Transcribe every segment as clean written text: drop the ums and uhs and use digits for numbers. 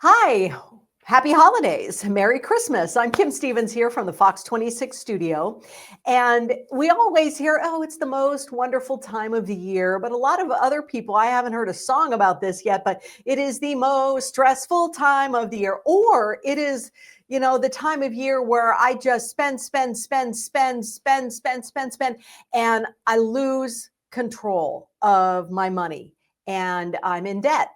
Hi, happy holidays. Merry Christmas. I'm Kim Stevens here from the Fox 26 studio. And we always hear, oh, it's the most wonderful time of the year. But a lot of other people, I haven't heard a song about this yet, but it is the most stressful time of the year. Or it is, the time of year where I just spend, and I lose control of my money and I'm in debt.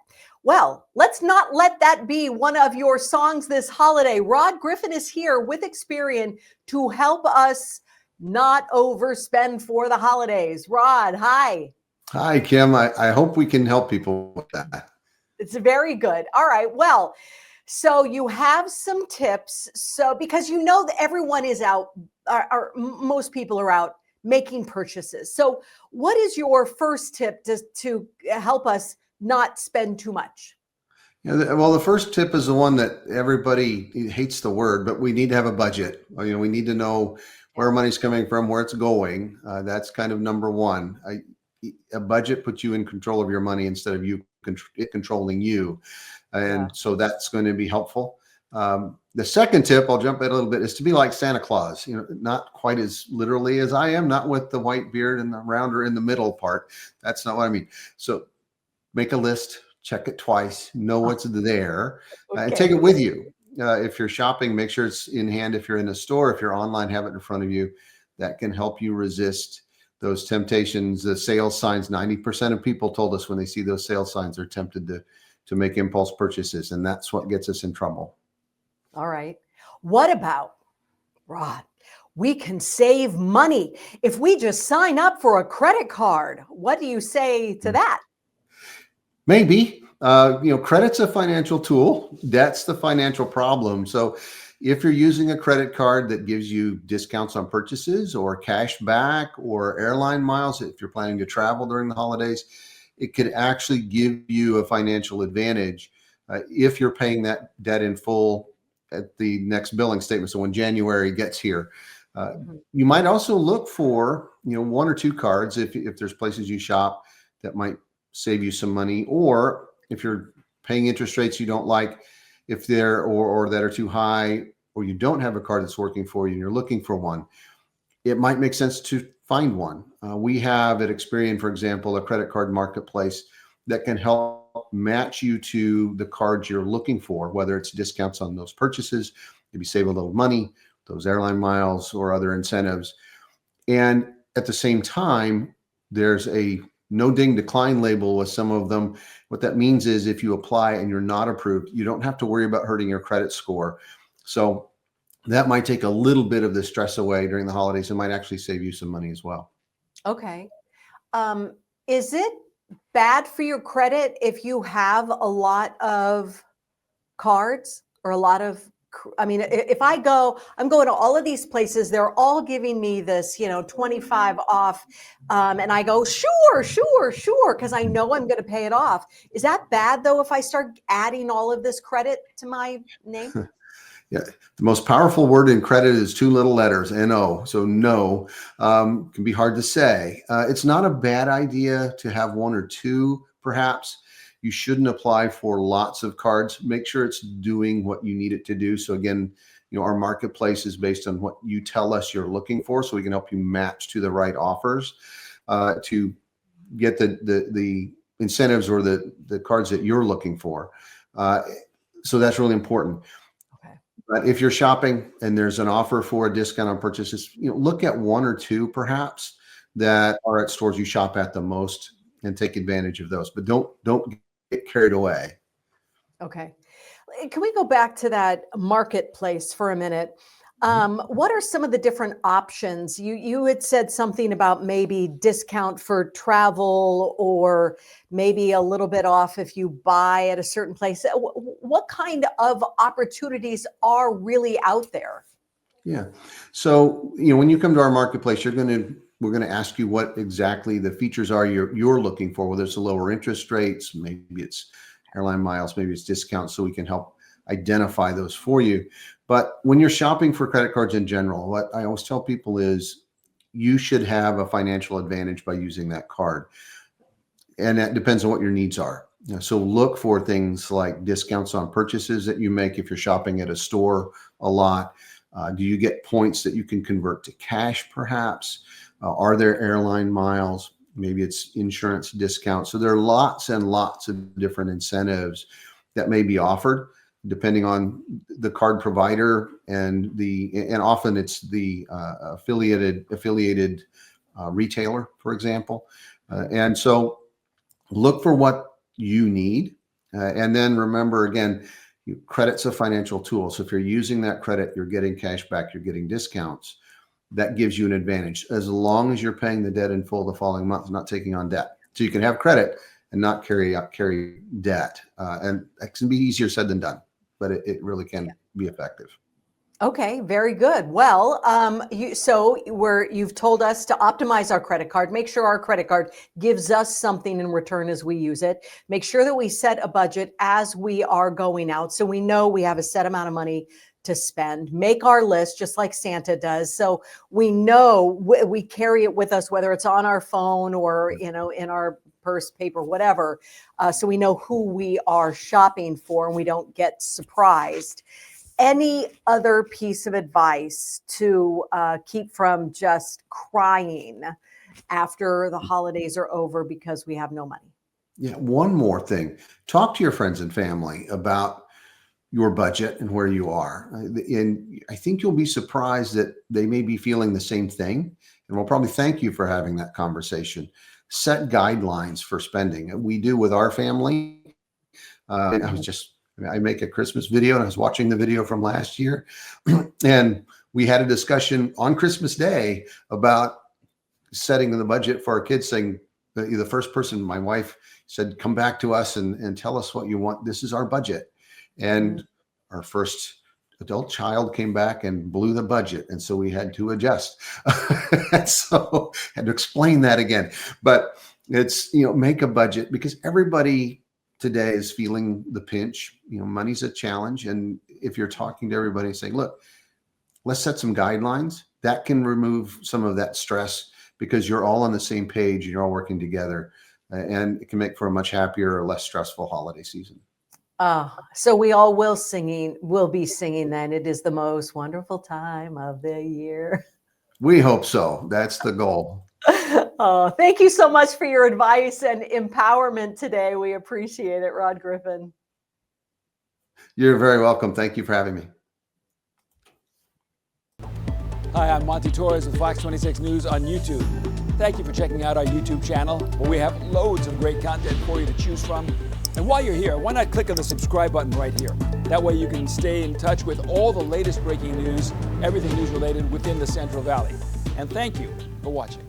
Well, let's not let that be one of your songs this holiday. Rod Griffin is here with Experian to help us not overspend for the holidays. Rod, hi. Hi, Kim. I hope we can help people with that. It's very good. All right. Well, so you have some tips. So because that everyone is out, or most people are out making purchases. So what is your first tip to help us not spend too much? Well, the first tip is the one that everybody hates the word, but we need to have a budget. We need to know where money's coming from, where it's going. That's kind of number one. A budget puts you in control of your money instead of it controlling you. And so that's going to be helpful. The second tip, I'll jump at a little bit, is to be like Santa Claus, not quite as literally as I am, not with the white beard and the rounder in the middle part. That's not what I mean. So make a list, check it twice, know what's there, and take it with you. If you're shopping, make sure it's in hand. If you're in a store, if you're online, have it in front of you. That can help you resist those temptations. The sales signs, 90% of people told us when they see those sales signs, they're tempted to make impulse purchases, and that's what gets us in trouble. All right. What about, Rod? We can save money if we just sign up for a credit card. What do you say to that? Maybe. Credit's a financial tool. Debt's the financial problem. So if you're using a credit card that gives you discounts on purchases or cash back or airline miles, if you're planning to travel during the holidays, it could actually give you a financial advantage if you're paying that debt in full at the next billing statement. So when January gets here, you might also look for, one or two cards if there's places you shop that might save you some money, or if you're paying interest rates you don't like, if they're or that are too high, or you don't have a card that's working for you and you're looking for one, it might make sense to find one. We have at Experian, for example, a credit card marketplace that can help match you to the cards you're looking for, whether it's discounts on those purchases, maybe save a little money, those airline miles or other incentives. And at the same time, there's a no ding decline label with some of them. What that means is if you apply and you're not approved, you don't have to worry about hurting your credit score. So that might take a little bit of the stress away during the holidays. It might actually save you some money as well. Okay. Is it bad for your credit if you have a lot of cards or a lot of, if I'm going to all of these places, they're all giving me this, 25 off. And I go, sure. Because I know I'm going to pay it off. Is that bad though, if I start adding all of this credit to my name? Yeah. The most powerful word in credit is two little letters, N-O. So no, can be hard to say. It's not a bad idea to have one or two, perhaps. You shouldn't apply for lots of cards. Make sure it's doing what you need it to do. So again, our marketplace is based on what you tell us you're looking for, so we can help you match to the right offers to get the incentives or the cards that you're looking for. So that's really important. But if you're shopping and there's an offer for a discount on purchases, look at one or two perhaps that are at stores you shop at the most and take advantage of those. But don't get carried away. Okay. Can we go back to that marketplace for a minute? What are some of the different options? You had said something about maybe discount for travel or maybe a little bit off if you buy at a certain place. What kind of opportunities are really out there? Yeah. So, when you come to our marketplace, we're going to ask you what exactly the features are you're looking for, whether it's the lower interest rates, maybe it's airline miles, maybe it's discounts, so we can help identify those for you. But when you're shopping for credit cards in general, what I always tell people is you should have a financial advantage by using that card. And that depends on what your needs are. So look for things like discounts on purchases that you make if you're shopping at a store a lot. Do you get points that you can convert to cash perhaps? Are there airline miles? Maybe it's insurance discounts. So there are lots and lots of different incentives that may be offered depending on the card provider and often it's the affiliated retailer, for example. And so look for what you need. And then remember, again, credit's a financial tool. So if you're using that credit, you're getting cash back, you're getting discounts. That gives you an advantage as long as you're paying the debt in full the following month, not taking on debt. So you can have credit and not carry debt. And that can be easier said than done, but it really can be effective. Okay, very good. Well, you've told us to optimize our credit card, make sure our credit card gives us something in return as we use it, make sure that we set a budget as we are going out so we know we have a set amount of money to spend, make our list just like Santa does. So we know we carry it with us, whether it's on our phone or, in our purse, paper, whatever. So we know who we are shopping for and we don't get surprised. Any other piece of advice to keep from just crying after the holidays are over because we have no money? Yeah, one more thing. Talk to your friends and family about your budget and where you are. And I think you'll be surprised that they may be feeling the same thing. And we'll probably thank you for having that conversation. Set guidelines for spending. We do with our family. I make a Christmas video and I was watching the video from last year and we had a discussion on Christmas Day about setting the budget for our kids, saying the first person, my wife said, come back to us and tell us what you want. This is our budget. And our first adult child came back and blew the budget. And so we had to adjust. So had to explain that again, but it's, make a budget because everybody today is feeling the pinch. Money's a challenge. And if you're talking to everybody and saying, look, let's set some guidelines, that can remove some of that stress because you're all on the same page and you're all working together. And it can make for a much happier or less stressful holiday season. So we all will be singing then. It is the most wonderful time of the year. We hope so. That's the goal. Oh, thank you so much for your advice and empowerment today. We appreciate it, Rod Griffin. You're very welcome. Thank you for having me. Hi, I'm Monty Torres with Fox 26 News on YouTube. Thank you for checking out our YouTube channel, where we have loads of great content for you to choose from. And while you're here, why not click on the subscribe button right here? That way you can stay in touch with all the latest breaking news, everything news related within the Central Valley. And thank you for watching.